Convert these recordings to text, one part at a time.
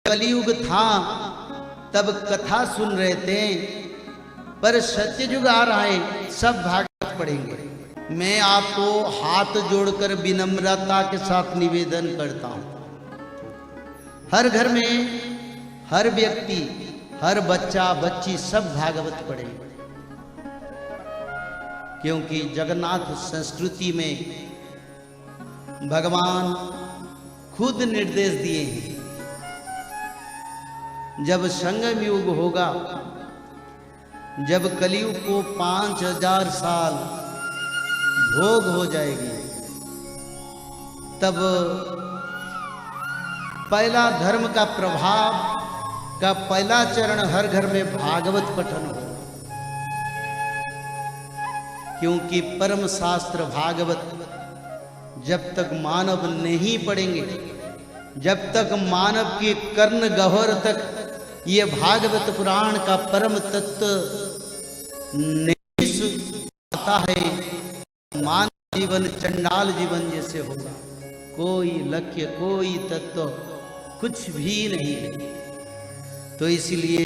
कलयुग था तब कथा सुन रहे थे, पर सत्ययुग आ रहा है, सब भागवत पढ़ेंगे। मैं आपको हाथ जोड़कर विनम्रता के साथ निवेदन करता हूं, हर घर में हर व्यक्ति, हर बच्चा बच्ची सब भागवत पढ़ेंगे, क्योंकि जगन्नाथ संस्कृति में भगवान खुद निर्देश दिए हैं, जब संगम युग होगा, जब कलयुग को 5000 साल भोग हो जाएगी, तब पहला धर्म का प्रभाव का पहला चरण हर घर में भागवत पठन हो, क्योंकि परम शास्त्र भागवत जब तक मानव नहीं पढ़ेंगे, जब तक मानव के कर्ण गह्वर तक ये भागवत पुराण का परम तत्व नहीं आता है, मानव जीवन चंडाल जीवन जैसे होगा, कोई लक्ष्य कोई तत्व कुछ भी नहीं है। तो इसलिए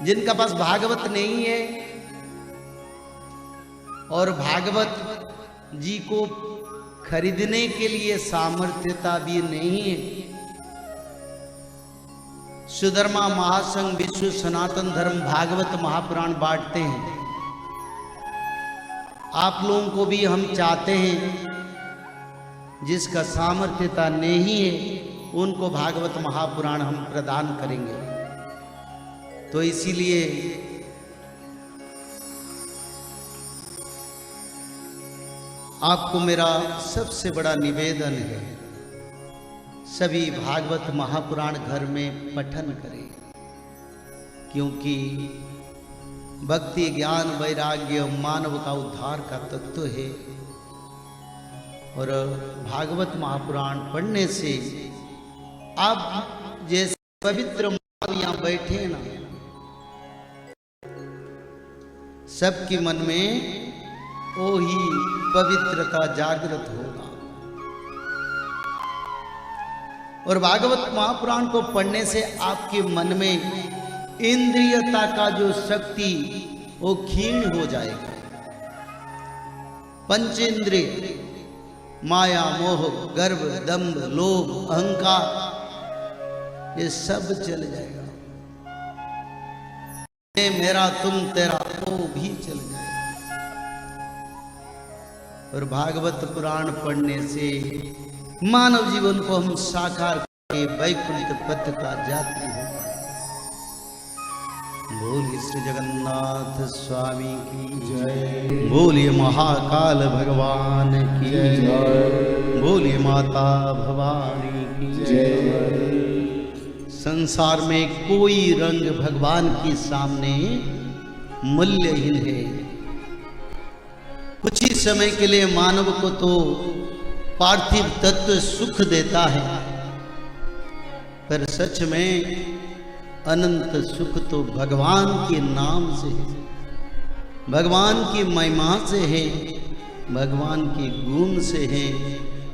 जिनका पास भागवत नहीं है और भागवत जी को खरीदने के लिए सामर्थ्यता भी नहीं है, सुधर्मा महासंघ विश्व सनातन धर्म भागवत महापुराण बांटते हैं। आप लोगों को भी हम चाहते हैं, जिसका सामर्थ्यता नहीं है उनको भागवत महापुराण हम प्रदान करेंगे। तो इसीलिए आपको मेरा सबसे बड़ा निवेदन है, सभी भागवत महापुराण घर में पठन करें, क्योंकि भक्ति ज्ञान वैराग्य मानव का उद्धार का तत्व है। और भागवत महापुराण पढ़ने से आप जैसे पवित्र मानव यहाँ बैठे ना, सबके मन में वो ही पवित्रता जागृत होगा। और भागवत महापुराण को पढ़ने से आपके मन में इंद्रियता का जो शक्ति वो क्षीण हो जाएगा। पंचेंद्रिय माया मोह गर्व दंभ लोभ अहंकार ये सब चल जाएगा, मैं मेरा तुम तेरा वो भी चल जाएगा। और भागवत पुराण पढ़ने से मानव जीवन को हम साकार करके वैकुंठ पथ का यात्री हो पाए। बोलिए श्री जगन्नाथ स्वामी की जय, बोलिए महाकाल भगवान की जय, बोलिए माता भवानी की जय। संसार में कोई रंग भगवान के सामने मूल्यहीन है। कुछ ही समय के लिए मानव को तो पार्थिव तत्व सुख देता है, पर सच में अनंत सुख तो भगवान के नाम से है, भगवान की महिमा से है, भगवान के गुण से है,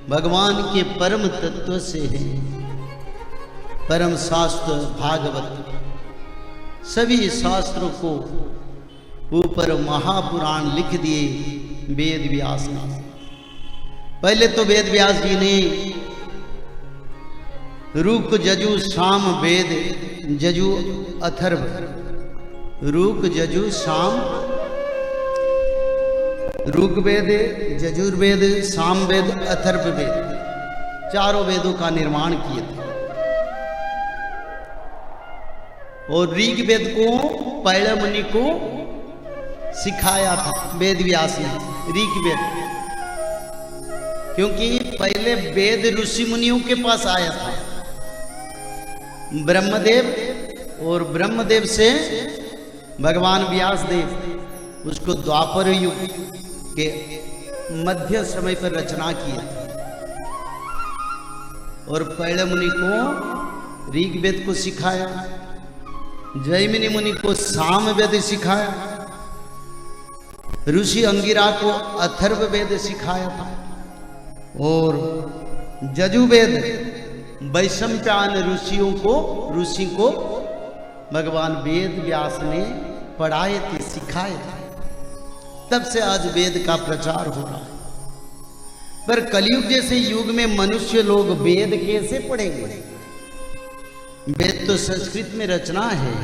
भगवान के परम तत्व से है। परम शास्त्र भागवत, सभी शास्त्रों को ऊपर महापुराण लिख दिए वेद व्यास ने। पहले तो वेद व्यास जी ने ऋक यजु साम वेद यजु अथर्व, ऋक यजु साम ऋग्वेद यजुर्वेद सामवेद अथर्व वेद, चारों वेदों का निर्माण किए थे। और ऋग्वेद को पैल मुनि को सिखाया था वेद व्यास ने, ऋग्वेद, क्योंकि पहले वेद ऋषि मुनियों के पास आया था ब्रह्मदेव, और ब्रह्मदेव से भगवान व्यास देव उसको द्वापर युग के मध्य समय पर रचना किया। और पैल मुनि को ऋग्वेद को सिखाया, जैमिनी मुनि को सामवेद सिखाया, ऋषि अंगिरा को अथर्व वेद सिखाया था, और यजुर्वेद वैशंपायन ऋषि को भगवान वेद व्यास ने पढ़ाए थे, सिखाए थे। तब से आज वेद का प्रचार हो रहा है। पर कलयुग जैसे युग में मनुष्य लोग वेद कैसे पढ़ेंगे? वेद तो संस्कृत में रचना है।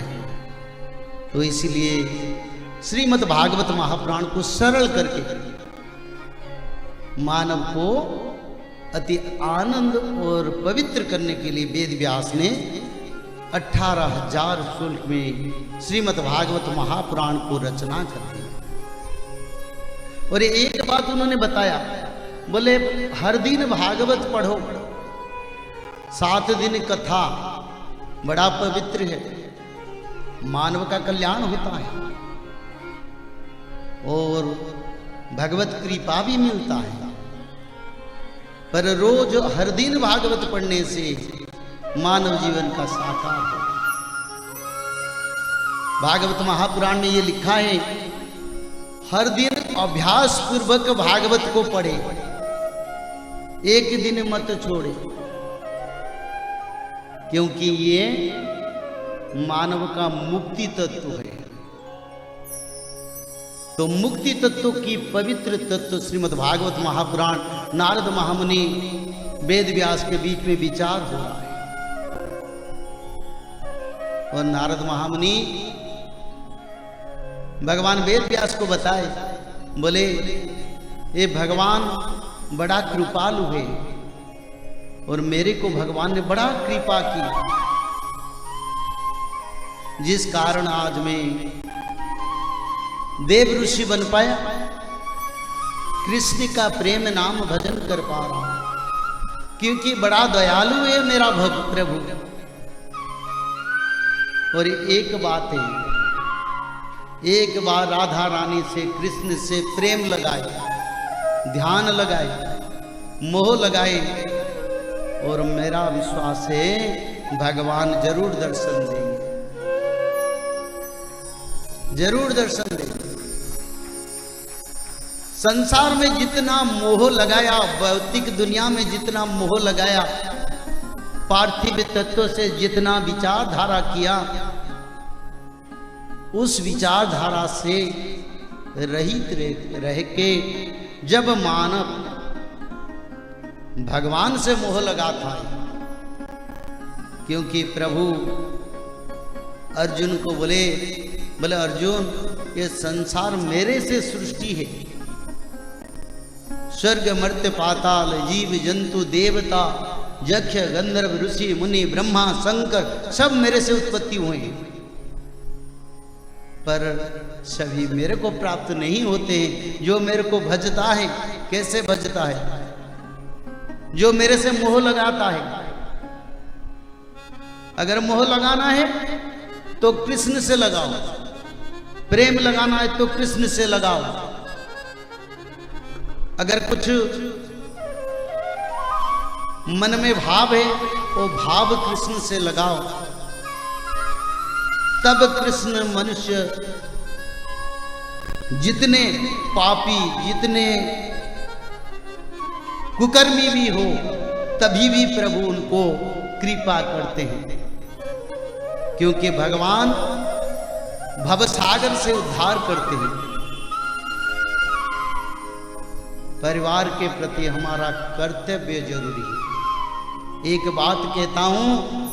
तो इसलिए श्रीमद् भागवत महापुराण को सरल करके मानव को अति आनंद और पवित्र करने के लिए वेद व्यास ने 18,000 श्लोक में श्रीमद् भागवत महापुराण को रचना कर दी। और एक बात उन्होंने बताया, बोले हर दिन भागवत पढ़ो, 7 दिन कथा, बड़ा पवित्र है, मानव का कल्याण होता है और भगवत कृपा भी मिलता है। पर रोज हर दिन भागवत पढ़ने से मानव जीवन का साकार हो। भागवत महापुराण में ये लिखा है, हर दिन अभ्यास पूर्वक भागवत को पढ़े, एक दिन मत छोड़े, क्योंकि ये मानव का मुक्ति तत्व है। तो मुक्ति तत्व की पवित्र तत्व श्रीमद् भागवत महापुराण नारद महामुनि वेद व्यास के बीच में विचार हो रहा है। और नारद महामुनि भगवान वेद व्यास को बताए, बोले ये भगवान बड़ा कृपालु है और मेरे को भगवान ने बड़ा कृपा की, जिस कारण आज मैं देव ऋषि बन पाया, कृष्ण का प्रेम नाम भजन कर पा रहा हूं, क्योंकि बड़ा दयालु है मेरा प्रभु। और एक बात है, एक बार राधा रानी से कृष्ण से प्रेम लगाए, ध्यान लगाए, मोह लगाए, और मेरा विश्वास है भगवान जरूर दर्शन देंगे, जरूर दर्शन देंगे। संसार में जितना मोह लगाया, भौतिक दुनिया में जितना मोह लगाया, पार्थिव तत्व से जितना विचारधारा किया, उस विचारधारा से रहित रह के जब मानव भगवान से मोह लगाता है, क्योंकि प्रभु अर्जुन को बोले अर्जुन, ये संसार मेरे से सृष्टि है, स्वर्ग मर्त्य पाताल जीव जंतु देवता यक्ष गंधर्व ऋषि मुनि ब्रह्मा शंकर सब मेरे से उत्पत्ति हुए हैं, पर सभी मेरे को प्राप्त नहीं होते हैं। जो मेरे को भजता है, कैसे भजता है? जो मेरे से मोह लगाता है। अगर मोह लगाना है तो कृष्ण से लगाओ, प्रेम लगाना है तो कृष्ण से लगाओ। अगर कुछ मन में भाव है वो भाव कृष्ण से लगाओ, तब कृष्ण मनुष्य जितने पापी, जितने कुकर्मी भी हो, तभी भी प्रभु उनको कृपा करते हैं, क्योंकि भगवान भवसागर से उद्धार करते हैं। परिवार के प्रति हमारा कर्तव्य जरूरी है। एक बात कहता हूं,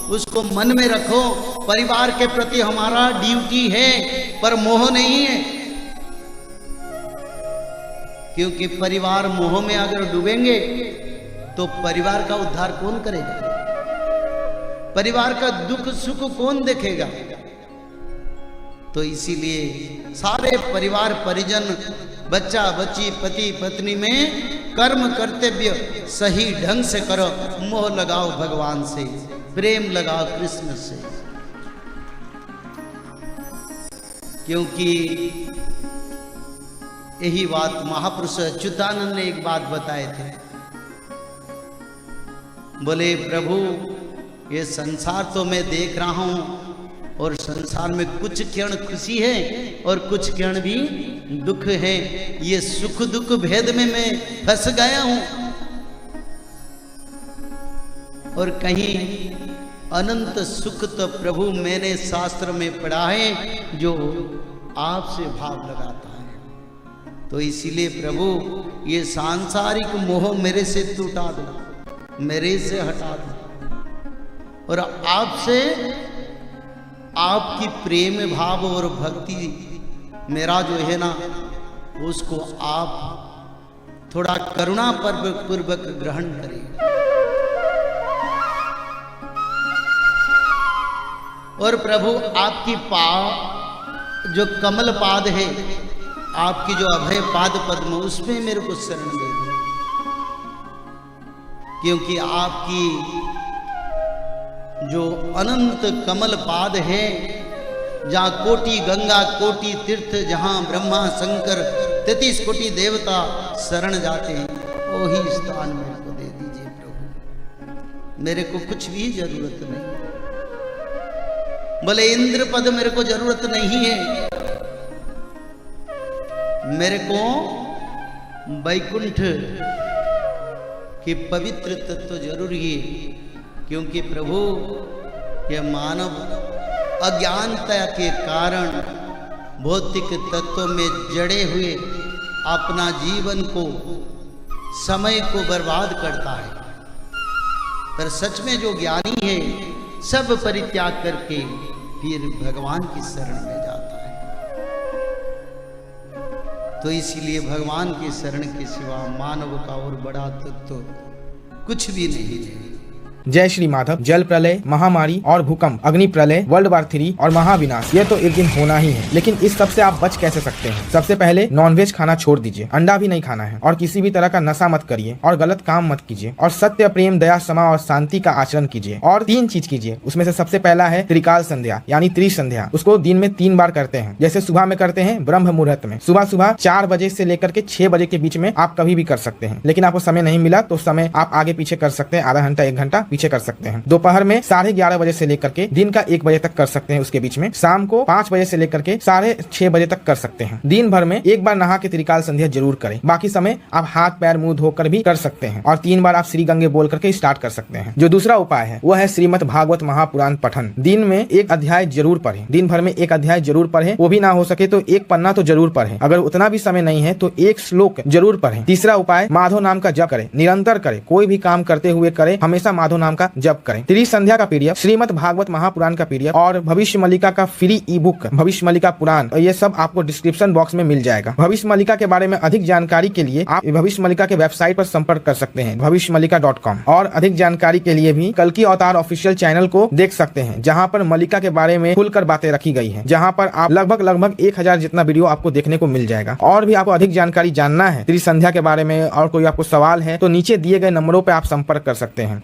उसको मन में रखो, परिवार के प्रति हमारा ड्यूटी है, पर मोह नहीं है। क्योंकि परिवार मोह में अगर डूबेंगे तो परिवार का उद्धार कौन करेगा? परिवार का दुख सुख कौन देखेगा? तो इसीलिए सारे परिवार परिजन, बच्चा बच्ची, पति पत्नी में कर्म कर्तव्य सही ढंग से करो। मोह लगाओ भगवान से, प्रेम लगाओ कृष्ण से, क्योंकि यही बात महापुरुष अच्युतानंद ने एक बात बताए थे। बोले प्रभु, ये संसार तो मैं देख रहा हूं, और संसार में कुछ क्षण खुशी है और कुछ क्षण भी दुख है। ये सुख दुख भेद में मैं फंस गया हूं। और कहीं अनंत सुख तो प्रभु मैंने शास्त्र में पढ़ा है जो आपसे भाव लगाता है। तो इसीलिए प्रभु ये सांसारिक मोह मेरे से टूटा दो, मेरे से हटा दो, और आपसे आपकी प्रेम भाव और भक्ति मेरा जो है ना उसको आप थोड़ा करुणा पूर्वक ग्रहण करें। और प्रभु आपकी जो कमल पाद है, आपकी जो अभय पाद पद्म, उसमें मेरे को शरण दे दो, क्योंकि आपकी जो अनंत कमल पाद है, जहाँ कोटि गंगा कोटि तीर्थ, जहाँ ब्रह्मा शंकर 33 कोटि देवता शरण जाते हैं, वही स्थान मेरे को दे दीजिए प्रभु। मेरे को कुछ भी जरूरत नहीं, भले इंद्र पद मेरे को जरूरत नहीं है, मेरे को वैकुंठ की पवित्र तत्व जरूरी है। क्योंकि प्रभु ये मानव अज्ञानता के कारण भौतिक तत्वों में जड़े हुए अपना जीवन को, समय को बर्बाद करता है, पर सच में जो ज्ञानी है सब परित्याग करके फिर भगवान की शरण में जाता है। तो इसीलिए भगवान की शरण के सिवा मानव का और बड़ा तत्व कुछ भी नहीं है। जय श्री माधव। जल प्रलय, महामारी और भूकंप, अग्नि प्रलय, वर्ल्ड वार 3 और महाविनाश, ये तो एक दिन होना ही है, लेकिन इस सब से आप बच कैसे सकते हैं? सबसे पहले नॉनवेज खाना छोड़ दीजिए, अंडा भी नहीं खाना है, और किसी भी तरह का नशा मत करिए, और गलत काम मत कीजिए, और सत्य, प्रेम, दया, क्षमा और शांति का आचरण कीजिए। और 3 चीज कीजिए, उसमें से सबसे पहला है त्रिकाल संध्या यानी त्रिसंध्या। उसको दिन में 3 बार करते हैं। जैसे सुबह में करते हैं ब्रह्म मुहूर्त में, सुबह 4 बजे से लेकर के 6 बजे के बीच में आप कभी भी कर सकते हैं। लेकिन आपको समय नहीं मिला तो समय आप आगे पीछे कर सकते हैं, आधा घंटा 1 घंटा पीछे कर सकते हैं। दोपहर में 11:30 बजे से लेकर के दिन का 1 बजे तक कर सकते हैं, उसके बीच में शाम को 5 बजे से लेकर के 6:30 बजे तक कर सकते हैं। दिन भर में 1 बार नहा के त्रिकाल संध्या जरूर करें। बाकी समय आप हाथ पैर मुंह धोकर भी कर सकते हैं, और 3 बार आप श्री गंगे बोल करके स्टार्ट कर सकते हैं। जो दूसरा उपाय है वो है श्रीमद् भागवत महापुराण पठन। दिन में 1 अध्याय जरूर पढ़ें, दिन भर में 1 अध्याय जरूर पढ़ें, वो भी ना हो सके तो 1 पन्ना तो जरूर पढ़ें। अगर उतना भी समय नहीं है तो 1 श्लोक जरूर पढ़ें। तीसरा उपाय माधव नाम का जप करें, निरंतर करें, कोई भी काम करते हुए करें, हमेशा माधव नाम का जप करें। त्रिसंध्या का पीडीएफ, श्रीमद् भागवत महापुराण का पीडीएफ और भविष्य मल्लिका का फ्री ई बुक भविष्य मल्लिका पुराण, ये सब आपको डिस्क्रिप्शन बॉक्स में मिल जाएगा। भविष्य मल्लिका के बारे में अधिक जानकारी के लिए आप भविष्य मल्लिका के वेबसाइट पर संपर्क कर सकते हैं bhavishyamalika.com। और अधिक जानकारी के लिए भी कल्कि अवतार ऑफिशियल चैनल को देख सकते हैं, जहाँ पर मल्लिका के बारे में खुलकर बातें रखी गई है, जहाँ पर आप लगभग 1000 जितना वीडियो आपको देखने को मिल जाएगा। और भी आपको अधिक जानकारी जानना है त्रिसंध्या के बारे में और कोई आपको सवाल है तो नीचे दिए गए नंबरों पर आप संपर्क कर सकते हैं।